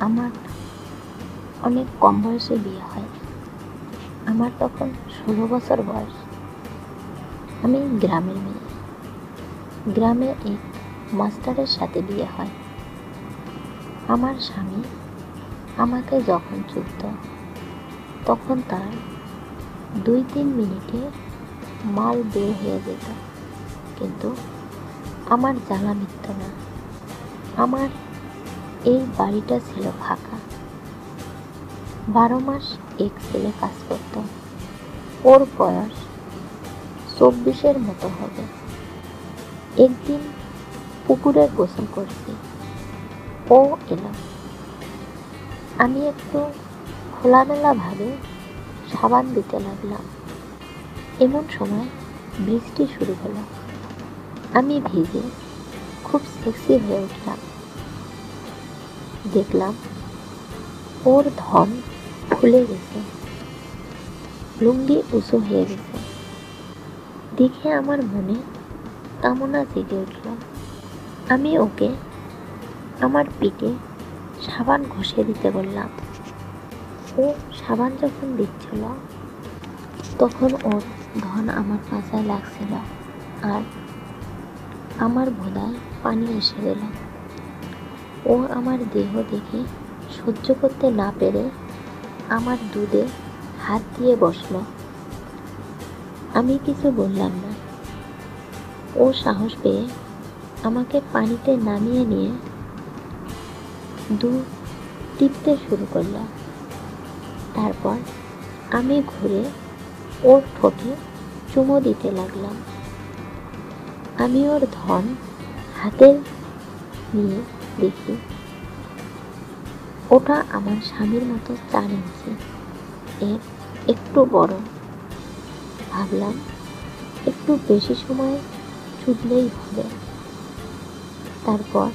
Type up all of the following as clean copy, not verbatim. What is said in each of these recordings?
আমার অনেক কম বয়সে বিয়ে হয়। আমার তখন 16 বছর বয়স। আমি গ্রামের মেয়ে। গ্রামে এক মাস্টারের সাথে বিয়ে হয়। আমার স্বামী আমাকে যখন চুদত তখন তার 2-3 মিনিটে মাল বের হয়ে যেত, কিন্তু আমার জ্বালা মিটত না। আমার এই বাড়িটা ছিল ফাঁকা। 12 মাস এক ছেলে কাজ করত। ওর বয়স 24-এর মতো হবে। একদিন পুকুরে গোসল করছি, ও এলো। আমি একটু খোলামেলা ভাবে সাবান দিতে লাগলাম। এমন সময় বৃষ্টি শুরু হলো। আমি ভিজে খুব সেক্সি হয়ে উঠলাম। দেখলাম ওর ধন ফুলে গেছে, লুঙ্গি উঁচু হয়ে গেছে। দেখে আমার মনে কামনা জেগে উঠল। আমি ওকে আমার পিঠে সাবান ঘষে দিতে বললাম। ও সাবান যখন দিচ্ছিল তখন ওর ধন আমার পাছায় লাগছিল, আর আমার ভোঁদায় পানি এসে গেল। ও আমার দেহ দেখে সহ্য করতে না পেরে আমার দুধে হাত দিয়ে বসলো। আমি কিছু বললাম না। ও সাহস পেয়ে আমাকে পানিতে নামিয়ে নিয়ে দুধ টিপতে শুরু করলো। তারপর আমি ঘুরে ওর ঠোঁটে চুমো দিতে লাগলাম। আমি ওর ধন হাতে নিয়ে দেখি ওটা আমার স্বামীর মতো 4 ইঞ্চি, এর একটু বড়। ভাবলাম একটু বেশি সময় চুদলেই হবে। তারপর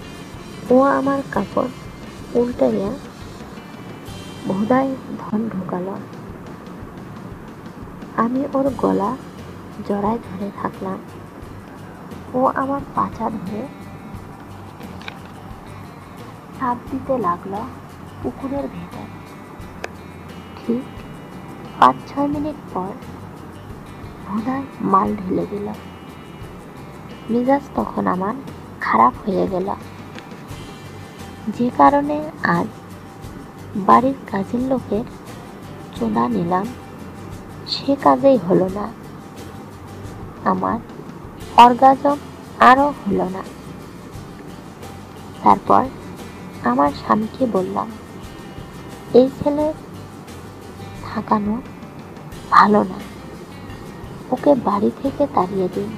ও আমার কাপড় উল্টাইয়া ভোঁদায় ধন ঢুকালো। আমি ওর গলা জড়ায় ধরে থাকলাম। ও আমার পাছা ধরে চাপ দিতে লাগলো পুকুরের ভেতর। ঠিক 5-6 মিনিট পর ভোঁদায় মাল ঢেলে দিল। মেজাজ তখন আমার খারাপ হয়ে গেল, যে কারণে আজ বাড়ির কাজের লোকের চোদা নিলাম, সে কাজেই হলো না। আমার অর্গাজম আরও হলো না। তারপর আমার স্বামীকে বললাম, এই ছেলে থাকানো ভালো না, ওকে বাড়ি থেকে তাড়িয়ে দিন।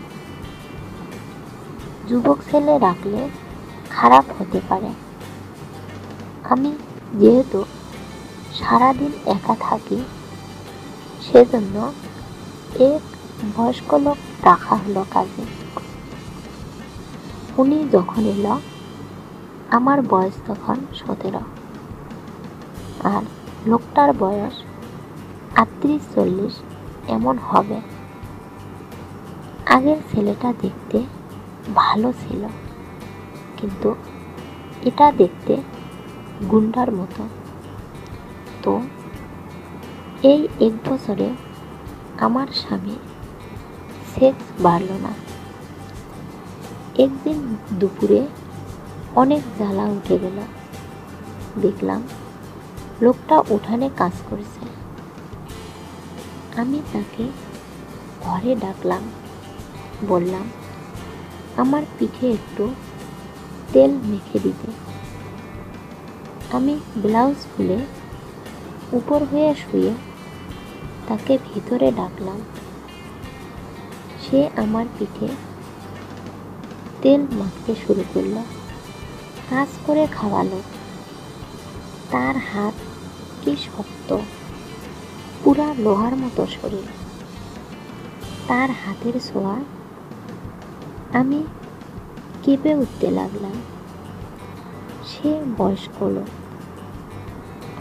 যুবক ছেলে রাখলে খারাপ হতে পারে। আমি যেহেতু সারাদিন একা থাকি, সেজন্য এক বয়স্ক লোক রাখা হলো কাজে। উনি যখন এলো, আমার বয়স তখন 17, আর লোকটার বয়স 38-40 এমন হবে। আগের ছেলেটা দেখতে ভালো ছিল, কিন্তু এটা দেখতে গুন্ডার মতো। তো এই 1 বছরে আমার স্বামী সেক্স বাড়ল না। একদিন দুপুরে অনেক জ্বালা উঠে গেল। দেখলাম লোকটা উঠানে কাজ করছে। আমি তাকে ঘরে ডাকলাম, বললাম আমার পিঠে একটু তেল মেখে দিতে। আমি ব্লাউজ খুলে উপর হয়ে শুয়ে তাকে ভিতরে ডাকলাম। সে আমার পিঠে তেল মাখতে শুরু করলো। কাজ করে খাওয়ালো। তার হাত কি শক্ত, পুরা লোহার মতো শরীর। তার হাতের ছোঁয়া আমি কেঁপে উঠতে লাগলাম। সে বয়স্ক লোক,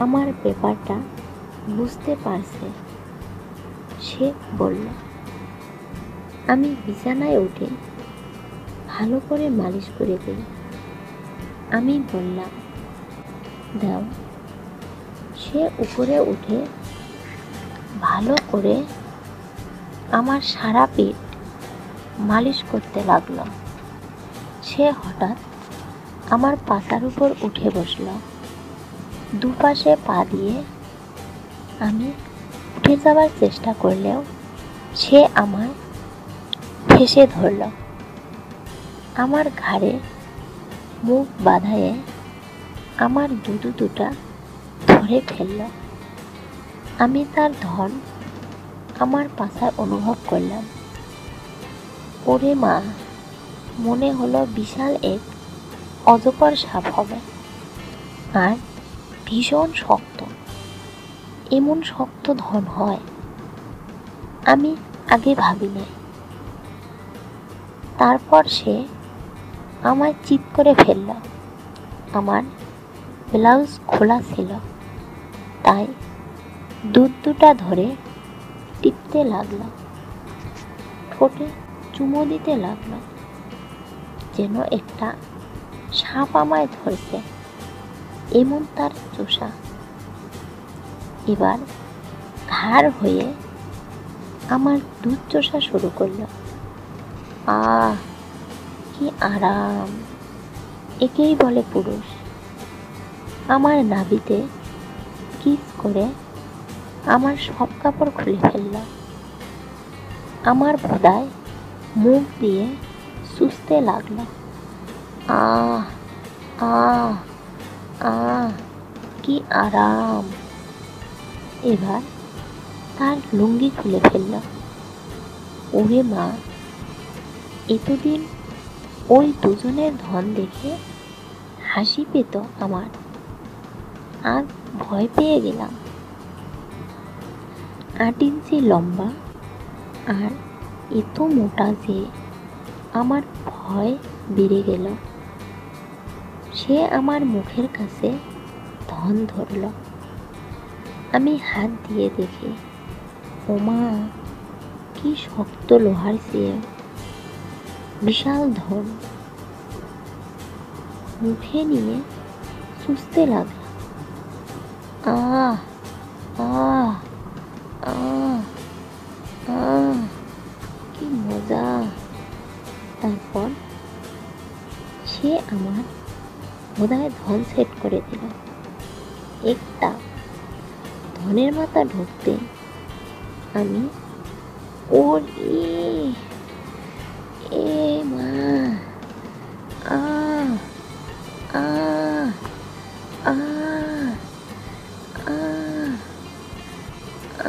আমার ব্যাপারটা বুঝতে পারছে। সে বলল, আমি বিছানায় উঠে ভালো করে মালিশ করে দিই। আমি বললাম, দাও। সে উপরে উঠে ভালো করে আমার সারা পেট মালিশ করতে লাগলো। সে হঠাৎ আমার পাতার উপর উঠে বসল। দুপাশে পা দিয়ে আমি উঠে যাওয়ার চেষ্টা করলেও সে আমায় ঠেসে ধরল। আমার ঘাড়ে মুখ বাঁধায়ে আমার দুটা ধরে ফেলল। আমি তার ধন আমার পাছায় অনুভব করলাম। ওরে মা, মনে হলো বিশাল এক অজগর সাপ হবে, আর ভীষণ শক্ত। এমন শক্ত ধন হয় আমি আগে ভাবি নাই। তারপর সে আমায় চিৎ করে ফেলল। আমার ব্লাউজ খোলা ছিল, তাই দুটা ধরে টিপতে লাগলো, ঠোঁটে চুমো দিতে লাগলো, যেন একটা সাপ আমায় ধরছে এমন তার চোষা। এবার ঘাড় হয়ে আমার দুধ চোষা শুরু করলো। আহ, কি আরাম! একেই বলে পুরুষ। আমার নাভিতে কিস করে আমার সব কাপড় খুলে ফেলল। আমার ভোদায় মুখ দিয়ে চুষতে লাগলো। আহ আহ আহ, কি আরাম! এবার তার লুঙ্গি খুলে ফেলল। ওরে মা, এতদিন ওই দুজনের ধন দেখে হাসি পেত আমার, আর ভয় পেয়ে গেলাম। 8 ইঞ্চি লম্বা আর এত মোটা যে আমার ভয় বেড়ে গেল। সে আমার মুখের কাছে ধন ধরল। আমি হাত দিয়ে দেখি, ওমা, কি শক্ত লোহার চেয়ে বিশাল ধন। মুখে নিয়ে চুষতে লাগলাম। আহ আহ আহ আহ, কি মজা! তারপর সে আমার ভোদায় ধন সেট করে দিল। একটা ধনের মাথা ঢুকতে আমি ওর এ মা, আহ আহ আহ আহ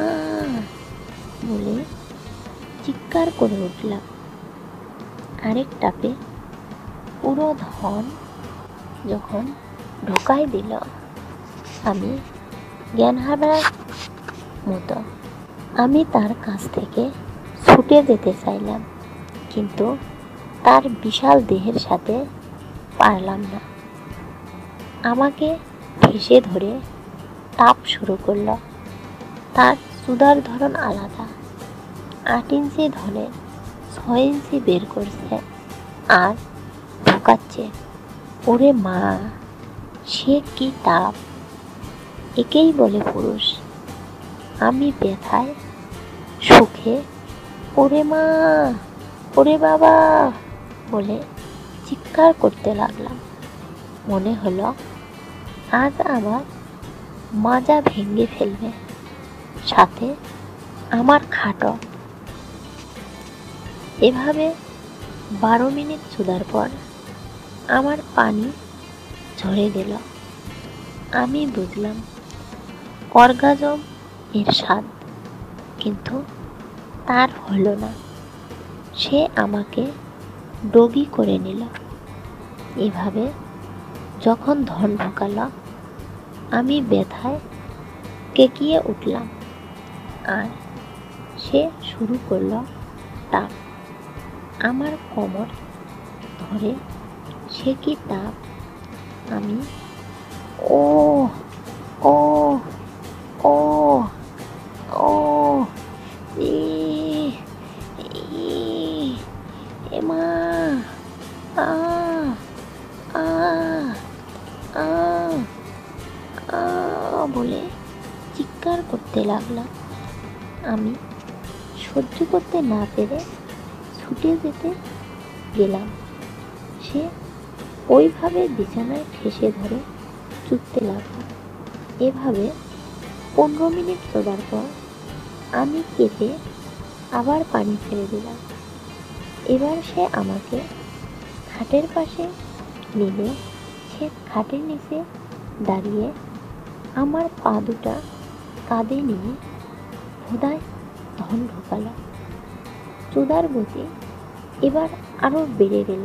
আহ বলে চিৎকার করে উঠলাম। আরেক টাপে পুরো ধন যখন ঢোকাই দিল, আমি জ্ঞান হারার মতো আমি তার কাছ থেকে ছুটে যেতে চাইলাম, কিন্তু তার বিশাল দেহের সাথে পারলাম না। আমাকে ঠেসে ধরে টাপ শুরু করলো। তার চুদার ধরন আলাদা। 8 ইঞ্চি ধনে 6 ইঞ্চি বের করছে আর ঢোকাচ্ছে। ওরে মা, সে কি তাপ! একেই বলে পুরুষ। আমি ব্যথায় সুখে ওরে মা, ওরে বাবা বলে চিৎকার করতে লাগলাম। মনে হলো আজ আমার মাজা ভেঙে ফেলবে, সাথে আমার খাটও। এভাবে 12 মিনিট চুদার পর আমার পানি ঝরে গেল। আমি বুঝলাম অর্গাজম এর স্বাদ, কিন্তু তার হলো না। সে আমাকে ডগি করে নিল। এভাবে যখন ধন ঢোকালো, আমি ব্যথায় কেকিয়ে উঠলাম, আর সে শুরু করলো টাপ। আমার কোমর ধরে সে কি তাপ! আমি ও ও ও ও এ এমা, আ আ আ বলে চিৎকার করতে লাগলাম। আমি সহ্য করতে না পেরে ছুটে যেতে গেলাম। সে ওইভাবে বিছানায় ঠেসে ধরে চুপতে লাগলো। এভাবে 15 মিনিট চলার পর আমি কেঁদে আবার পানি ছেড়ে দিলাম। এবার সে আমাকে খাটের পাশে নিলে সে খাটের নিচে দাঁড়িয়ে আমার পা দুটা কাঁধে নিয়ে ভোঁদায় ধন ঢোকালো। চোদার গতি এবার আরো বেড়ে গেল।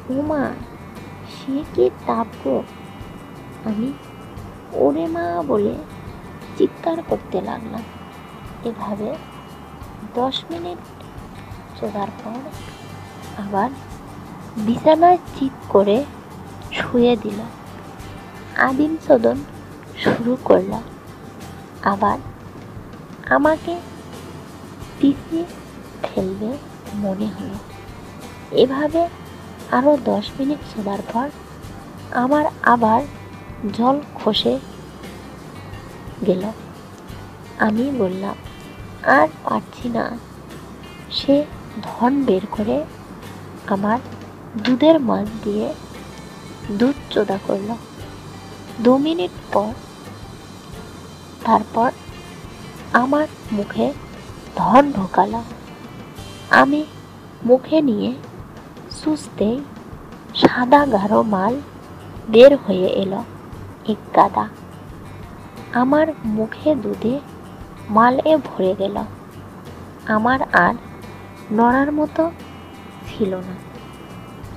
ওমা, সে কি তাপ গো! আমি ওরে মা বলে চিৎকার করতে লাগলাম। এভাবে 10 মিনিট চলার পর আবার বিছানায় চিৎ করে শুয়ে দিল। আদিম চোদন শুরু করল। আবার আমাকে পিছিয়ে ফেলবে মনে হলো। এভাবে আরো 10 মিনিট চলার পর আমার আবার জল খসে গেল। আমি বললাম, আর পারছি না। সে ধন বের করে আমার দুধের মাছ দিয়ে দুধ চোদা করল। 2 মিনিট পর তারপর আমার মুখে ধন ঢোকালো। আমি মুখে নিয়ে চুষতেই সাদা গাঢ় মাল বের হয়ে এলো এক গাদা। আমার মুখে দুধে মালে ভরে গেল। আমার আর নড়ার মতো ছিল না।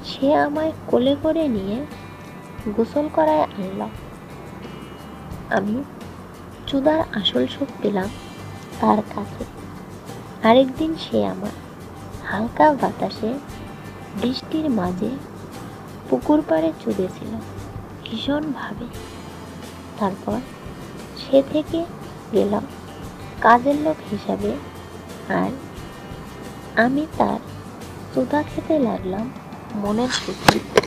সে আমায় কোলে করে নিয়ে গোসল করায় আনল। আমি চুদার আসল সুখ পেলাম তার কাছে। আরেকদিন সে আমার হালকা বাতাসে বৃষ্টির মাঝে পুকুর পাড়ে চুদেছিল ভীষণভাবে। তারপর সে থেকে গেলাম কাজের লোক হিসাবে, আর আমি তার চুদা খেতে লাগলাম মনের সুখে।